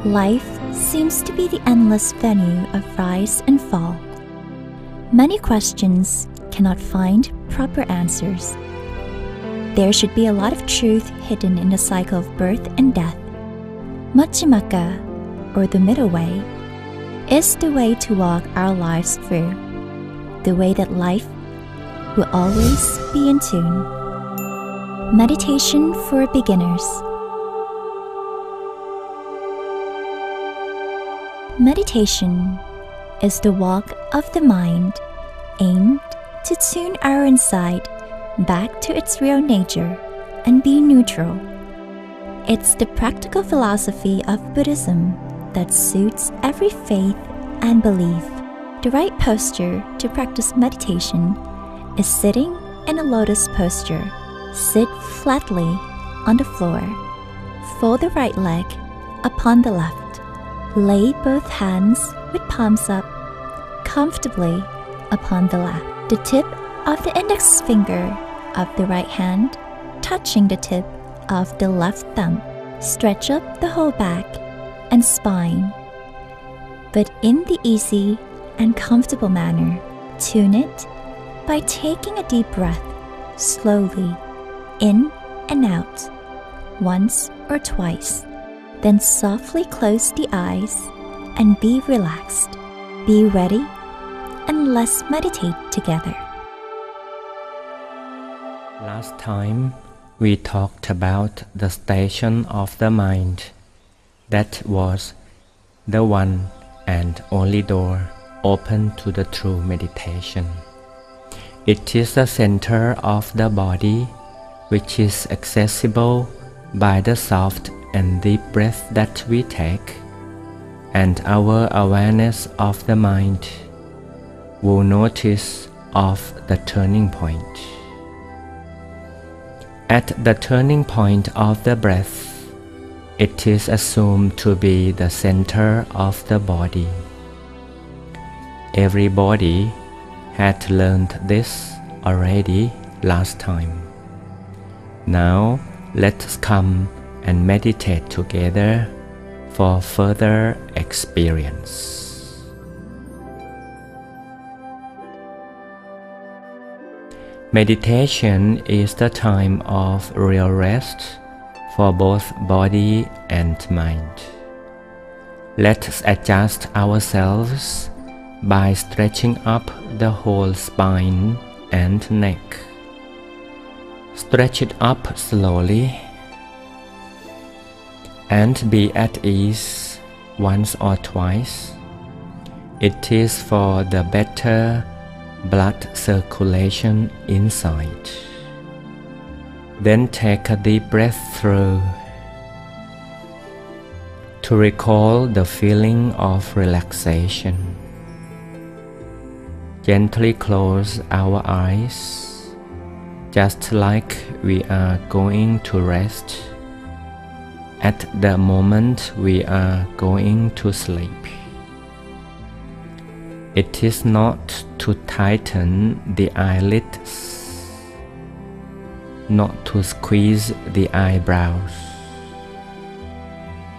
Life seems to be the endless venue of rise and fall. Many questions cannot find proper answers. There should be a lot of truth hidden in the cycle of birth and death. Majjhimaka, or the middle way, is the way to walk our lives through, the way that life will always be in tune. Meditation for beginners. Meditation is the walk of the mind aimed to tune our inside back to its real nature and be neutral. It's the practical philosophy of Buddhism that suits every faith and belief. The right posture to practice meditation is sitting in a lotus posture. Sit flatly on the floor. Fold the right leg upon the left. Lay both hands with palms up comfortably upon the lap. The tip of the index finger of the right hand touching the tip of the left thumb. Stretch up the whole back and spine, but in the easy and comfortable manner. Tune it by taking a deep breath slowly in and out once or twice. Then softly close the eyes and be relaxed. Be ready and let's meditate together. Last time we talked about the station of the mind that was the one and only door open to the true meditation. It is the center of the body which is accessible by the soft and deep breath that we take, and our awareness of the mind will notice of the turning point. At the turning point of the breath, it is assumed to be the center of the body. Everybody had learned this already last time. Now let's come and meditate together for further experience. Meditation is the time of real rest for both body and mind. Let's adjust ourselves by stretching up the whole spine and neck. Stretch it up slowly and be at ease once or twice. It is for the better blood circulation inside. Then take a deep breath through to recall the feeling of relaxation. Gently close our eyes, just like we are going to rest at the moment we are going to sleep. It is not to tighten the eyelids, not to squeeze the eyebrows.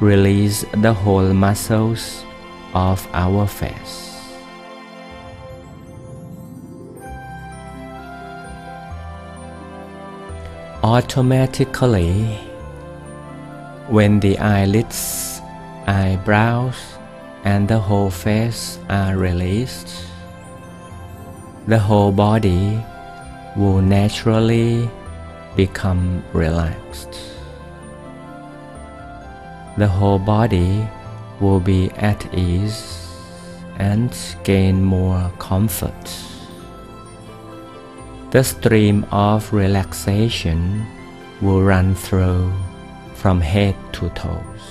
Release the whole muscles of our face. Automatically, when the eyelids, eyebrows, and the whole face are released, the whole body will naturally become relaxed. The whole body will be at ease and gain more comfort. The stream of relaxation will run through from head to toes.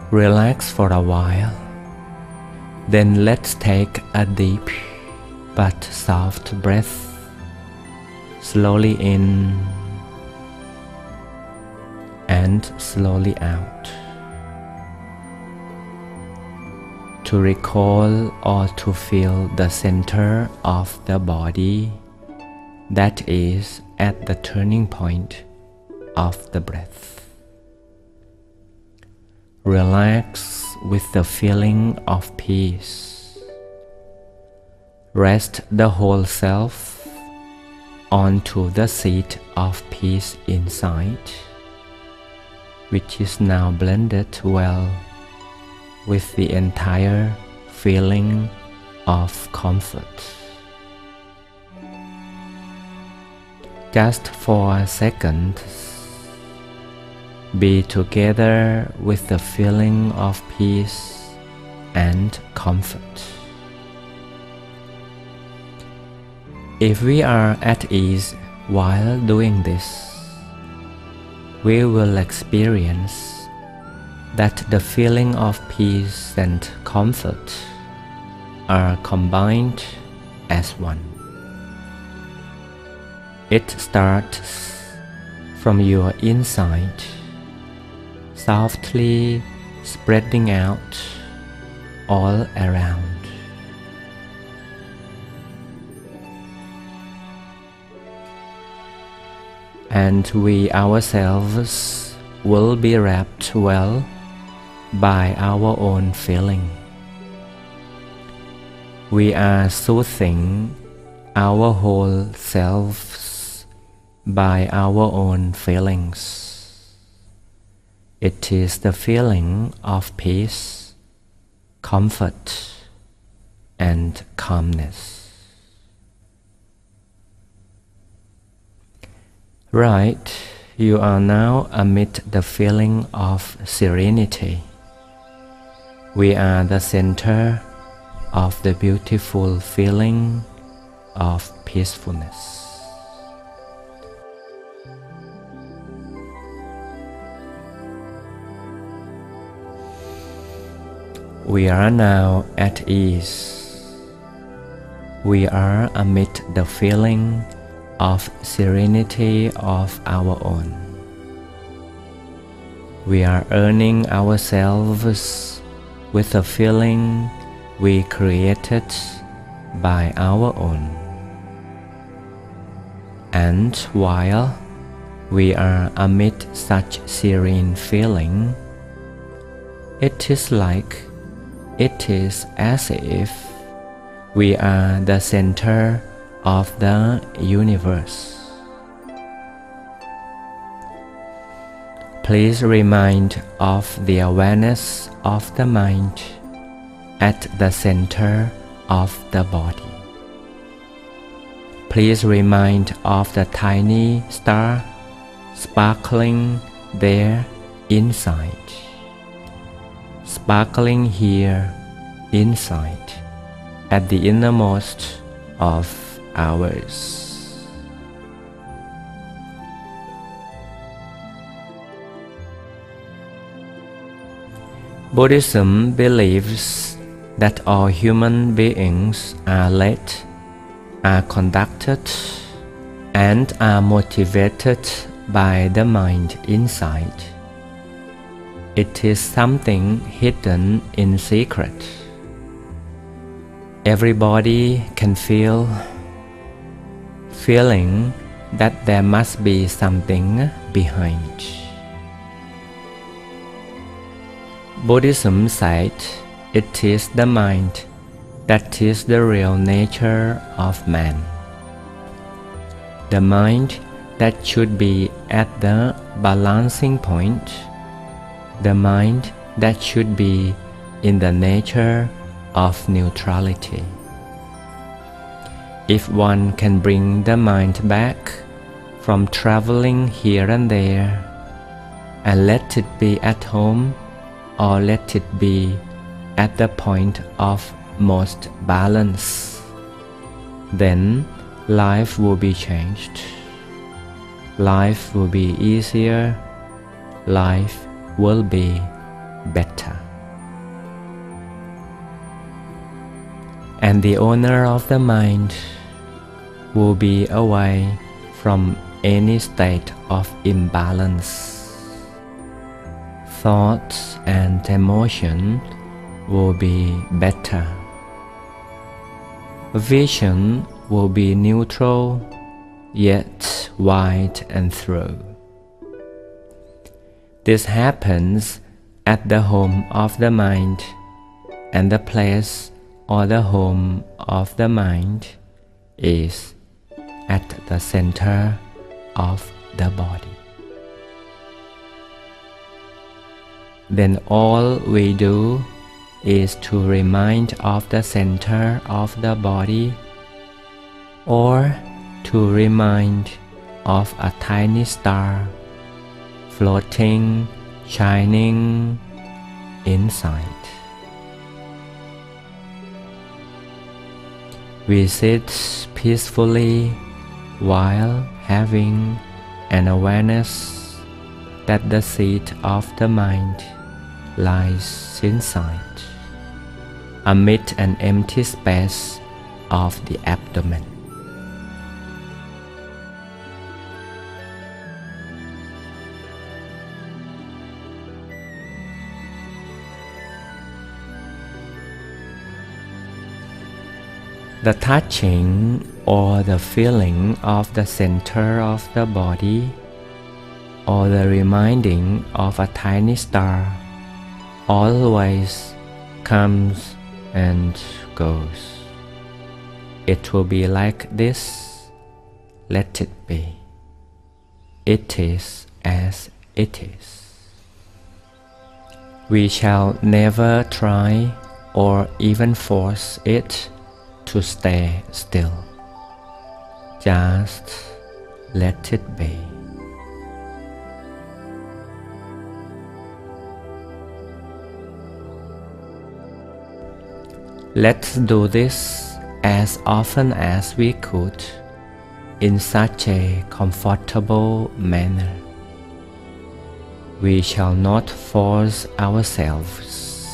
Relax for a while, then let's take a deep but soft breath, slowly in and slowly out. To recall or to feel the center of the body that is at the turning point of the breath. Relax with the feeling of peace. Rest the whole self onto the seat of peace inside, which is now blended well with the entire feeling of comfort. Just for a second, be together with the feeling of peace and comfort. If we are at ease while doing this, we will experience that the feeling of peace and comfort are combined as one. It starts from your inside, softly spreading out all around. And we ourselves will be wrapped well by our own feeling. We are soothing our whole selves by our own feelings. It is the feeling of peace, comfort, and calmness. Right, you are now amid the feeling of serenity. We are the center of the beautiful feeling of peacefulness. We are now at ease. We are amid the feeling of serenity of our own. We are earning ourselves with a feeling we created by our own. And while we are amid such serene feeling, it is as if we are the center of the universe. Please remind of the awareness of the mind at the center of the body. Please remind of the tiny star sparkling there inside, sparkling here inside at the innermost of ours. Buddhism believes that all human beings are led, are conducted, and are motivated by the mind inside. It is something hidden in secret. Everybody can feeling that there must be something behind. Buddhism said it is the mind that is the real nature of man. The mind that should be at the balancing point, the mind that should be in the nature of neutrality. If one can bring the mind back from traveling here and there, and let it be at home or let it be at the point of most balance, then life will be changed. Life will be easier. Life will be better. And the owner of the mind will be away from any state of imbalance. Thoughts and emotion will be better. Vision will be neutral, yet wide and through. This happens at the home of the mind, and the place or the home of the mind is at the center of the body. Then all we do is to remind of the center of the body, or to remind of a tiny star floating, shining inside. We sit peacefully while having an awareness that the seat of the mind lies inside, amid an empty space of the abdomen. The touching or the feeling of the center of the body, or the reminding of a tiny star, always comes and goes. It will be like this. Let it be. It is as it is. We shall never try or even force it to stay still. Just let it be. Let's do this as often as we could in such a comfortable manner. We shall not force ourselves.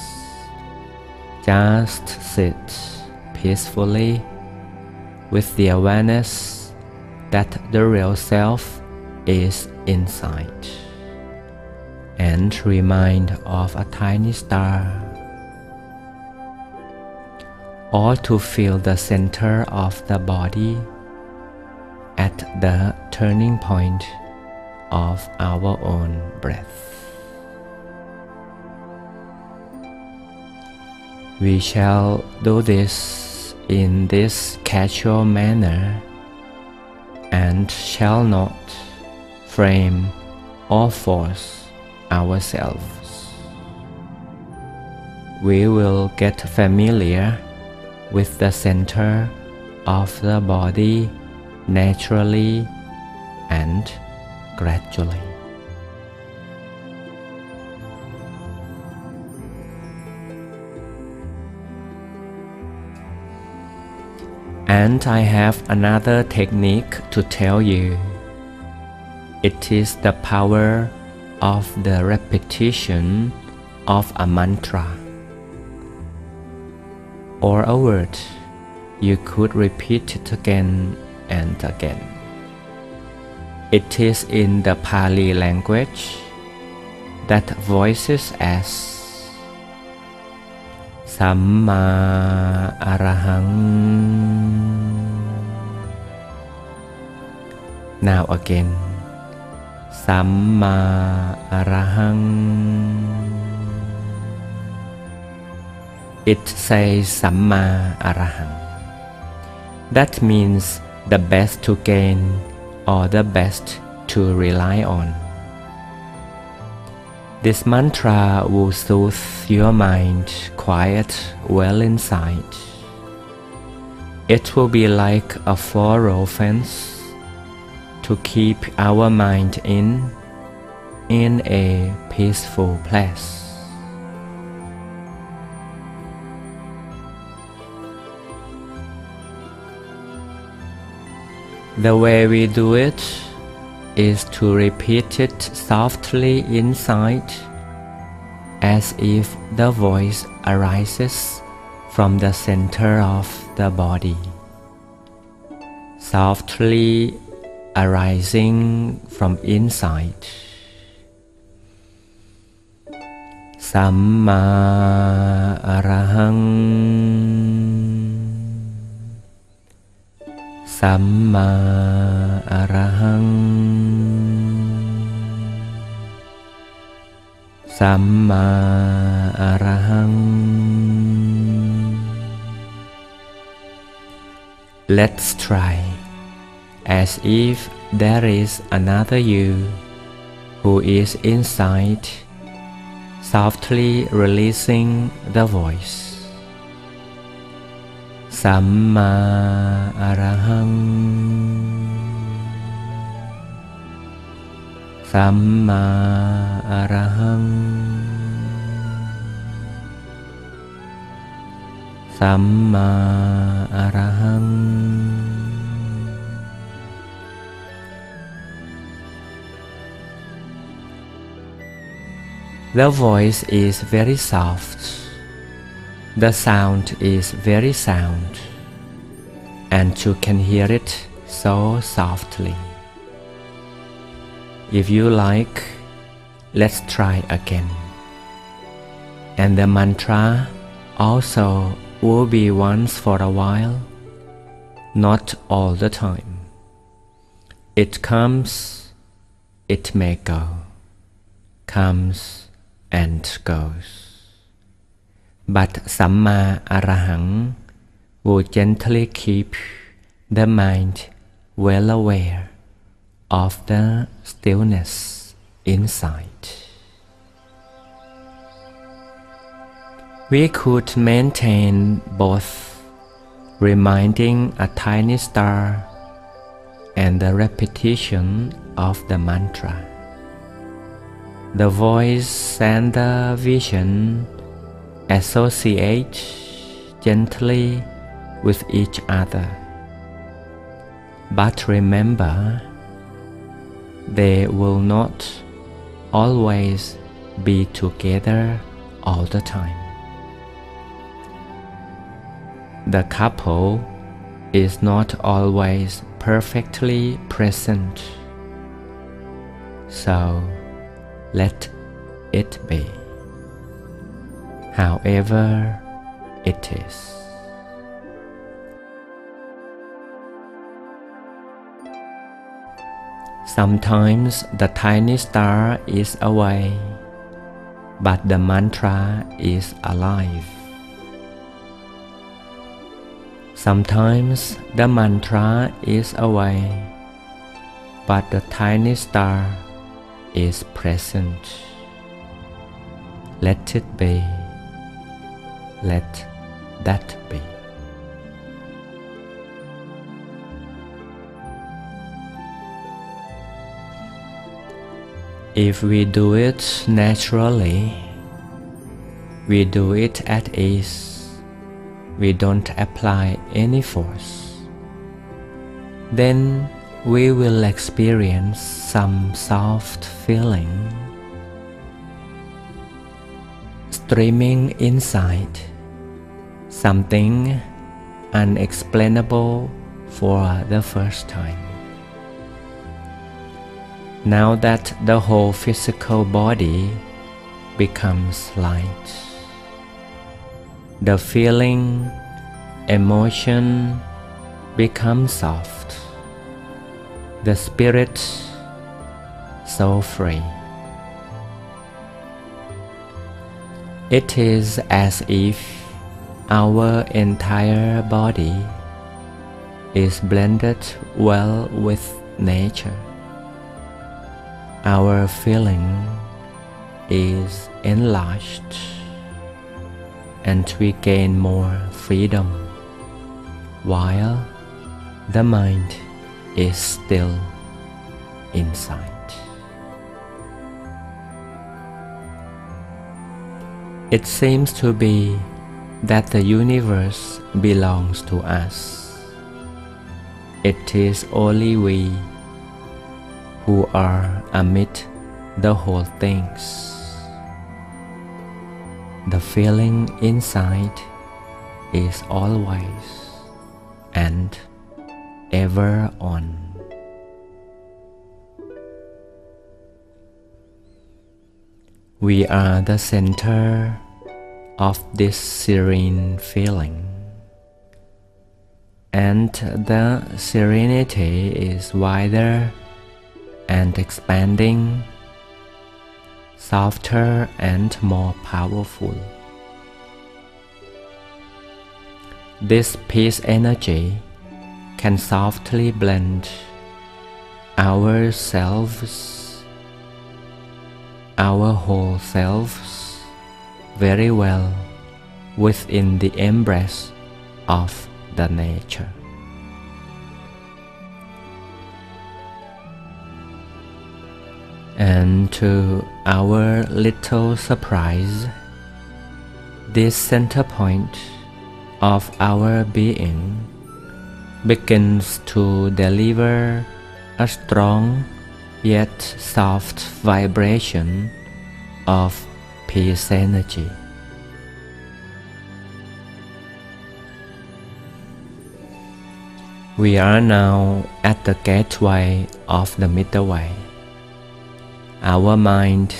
Just sit peacefully with the awareness that the real self is inside, and remind of a tiny star, or to feel the center of the body at the turning point of our own breath. We shall do this in this casual manner, and shall not frame or force ourselves. We will get familiar with the center of the body naturally and gradually. And I have another technique to tell you. It is the power of the repetition of a mantra, or a word. You could repeat it again and again. It is in the Pali language that voices as Samma Arahang. Now again, Samma Arahang. It says Samma Arahang. That means the best to gain or the best to rely on. This mantra will soothe your mind quiet well inside. It will be like a 4-row fence to keep our mind in a peaceful place. The way we do it is to repeat it softly inside, as if the voice arises from the center of the body, softly arising from inside. Samma Arahang. Samma Arahang. Samma Arahang. Let's try, as if there is another you who is inside, softly releasing the voice. Samma Arahang. Samma Arahang. Samma Arahang. The voice is very soft. The sound is very sound, and you can hear it so softly. If you like, let's try again. And the mantra also will be once for a while, not all the time. It comes, it may go, comes and goes. But Samma Arahang will gently keep the mind well aware of the stillness inside. We could maintain both, reminding a tiny star and the repetition of the mantra. The voice and the vision associate gently with each other. But remember, they will not always be together all the time. The couple is not always perfectly present, so let it be, however it is. Sometimes the tiny star is away, but the mantra is alive. Sometimes the mantra is away, but the tiny star is present. Let it be. Let that be. If we do it naturally, we do it at ease, we don't apply any force, then we will experience some soft feeling streaming inside, something unexplainable for the first time. Now that the whole physical body becomes light, the feeling, emotion becomes soft, the spirit so free. It is as if our entire body is blended well with nature. Our feeling is enlarged, and we gain more freedom, while the mind is still inside. It seems to be that the universe belongs to us. It is only we who are amid the whole things. The feeling inside is always and ever on. We are the center of this serene feeling, and the serenity is wider and expanding, softer and more powerful. This peace energy can softly blend ourselves, our whole selves, very well within the embrace of the nature. And to our little surprise, this center point of our being begins to deliver a strong yet soft vibration of peace energy. We are now at the gateway of the middle way. Our minds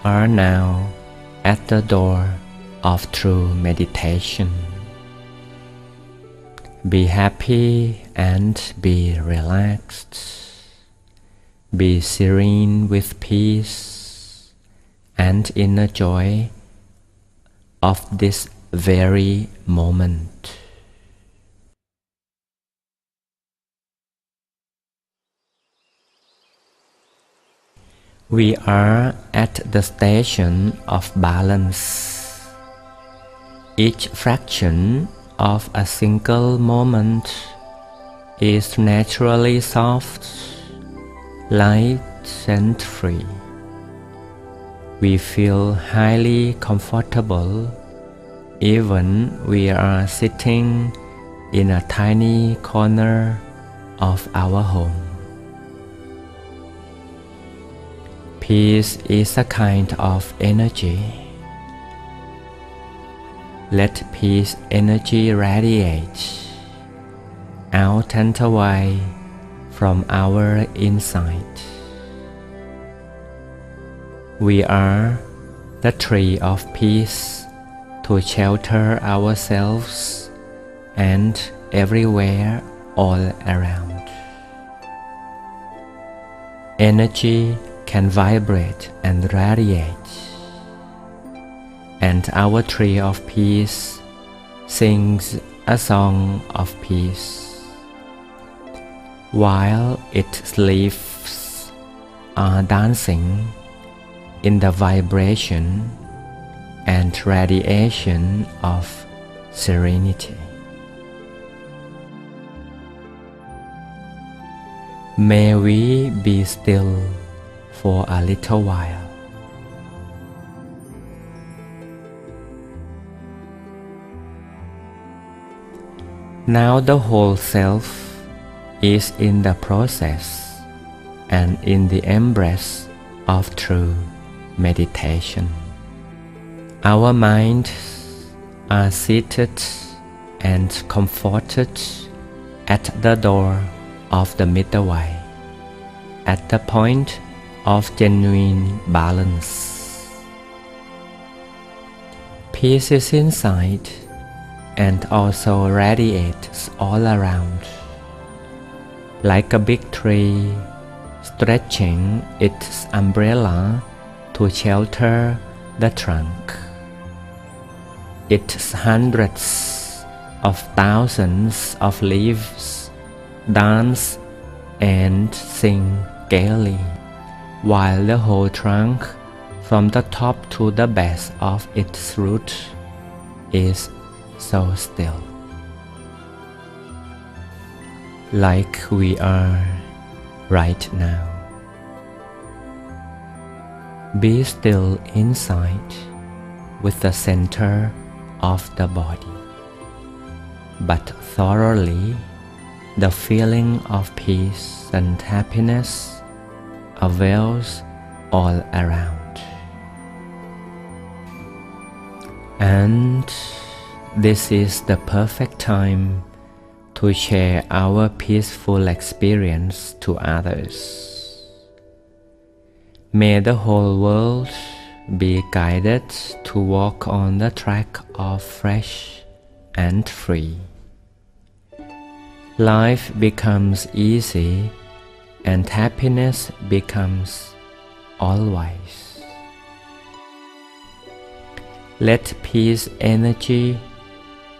are now at the door of true meditation. Be happy and be relaxed. Be serene with peace and inner joy of this very moment. We are at the station of balance. Each fraction of a single moment is naturally soft, light and free. We feel highly comfortable even we are sitting in a tiny corner of our home. Peace is a kind of energy. Let peace energy radiate out and away from our inside. We are the tree of peace to shelter ourselves and everywhere all around. Energy can vibrate and radiate, and our tree of peace sings a song of peace, while its leaves are dancing in the vibration and radiation of serenity. May we be still for a little while. Now the whole self is in the process and in the embrace of true meditation. Our minds are seated and comforted at the door of the middle way, at the point of genuine balance. Peace is inside and also radiates all around, like a big tree stretching its umbrella to shelter the trunk. Its hundreds of thousands of leaves dance and sing gaily, while the whole trunk, from the top to the base of its root, is so still, like we are right now. Be still inside with the center of the body, but thoroughly the feeling of peace and happiness avails all around. And this is the perfect time to share our peaceful experience to others. May the whole world be guided to walk on the track of fresh and free. Life becomes easy and happiness becomes always. Let peace energy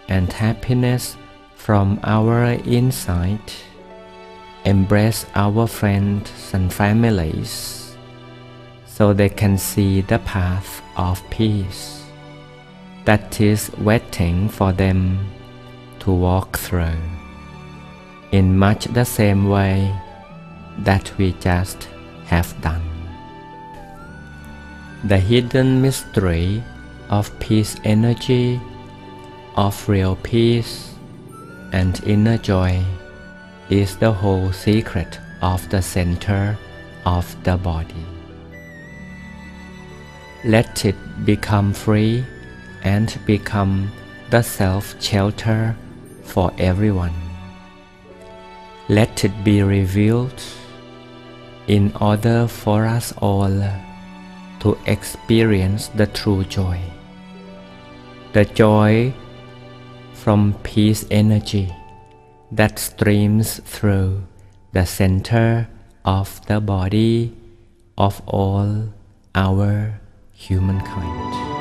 and happiness from our inside embrace our friends and families so they can see the path of peace that is waiting for them to walk through, in much the same way that we just have done. The hidden mystery of peace energy, of real peace and inner joy, is the whole secret of the center of the body. Let it become free and become the self-shelter for everyone. Let it be revealed in order for us all to experience the true joy. The joy from peace energy that streams through the center of the body of all our humankind.